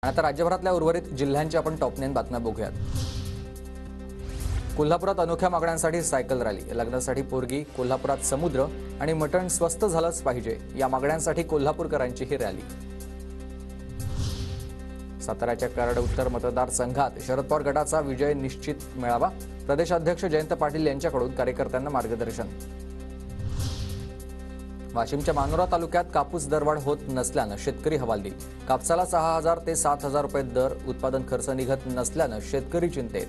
आता राज्यभरातल्या उर्वरित जिल्ह्यांच्या आपण टॉप 9 बातम्या बघूयात। कोल्हापुरात अनोख्या मागण्यांसाठी सायकल रॅली, लग्नासाठी पोरगी, कोल्हापुरात समुद्र आणि मटण स्वस्त झालंच पाहिजे या मागण्यांसाठी कोल्हापूरकरांची ही रॅली। साताऱ्याच्या कराड उत्तर मतदारसंघात शरद पवार गटाचा विजय निश्चित मिळावा, प्रदेशाध्यक्ष जयंत पाटील यांच्याकडून कार्यकर्त्यांना मार्गदर्शन। वाशिमच्या मानोरा तालुक्यात कापूस दरवाढ होत नसल्यानं शेतकरी हवालदिल, कापसाला 6000 ते 7000 रुपये दर, उत्पादन खर्च निघत नसल्यानं शेतकरी चिंतेत।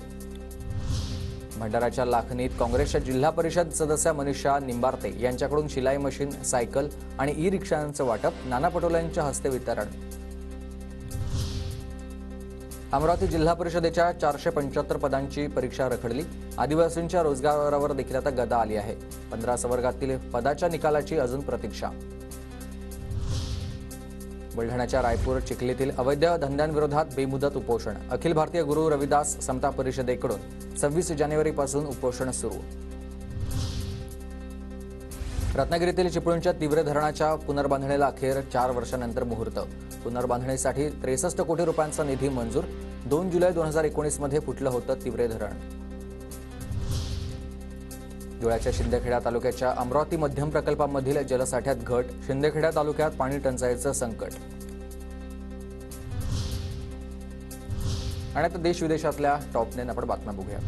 भंडाराच्या लाखनीत काँग्रेसच्या जिल्हा परिषद सदस्या मनीषा निंबारते यांच्याकडून शिलाई मशीन, सायकल आणि ई रिक्षांचं वाटप, नाना पटोलेंच्या हस्ते वितरण। अमरावती जिल्हा परिषदेच्या 475 पदांची परीक्षा रखडली, आदिवासींच्या रोजगारावर देखील आता गदा आली आहे। 15 संवर्गातील पदाच्या निकालाची अजून प्रतीक्षा। बुलढाण्याच्या रायपूर चिखलीतील अवैध धंद्यांविरोधात बेमुदत उपोषण, अखिल भारतीय गुरु रविदास समता परिषदेकडून 26 जानेवारीपासून उपोषण सुरू। रत्नागिरीतील चिपळूणच्या तिवरे धरणाच्या पुनर्बांधणीला अखेर 4 वर्षांनंतर मुहूर्त, पुनर्बांधणीसाठी 63 कोटी रुपयांचा निधी मंजूर। 2 जुलै 2019 मध्ये फुटलं होतं तिवरे धरण। धुळ्याच्या शिंदखेडा तालुक्याच्या अमरावती मध्यम प्रकल्पामधील जलसाठ्यात घट, शिंदखेडा तालुक्यात पाणी टंचाईचं संकट। आणि आता देश विदेशातल्या टॉप 9 आपण बातम्या बघूया।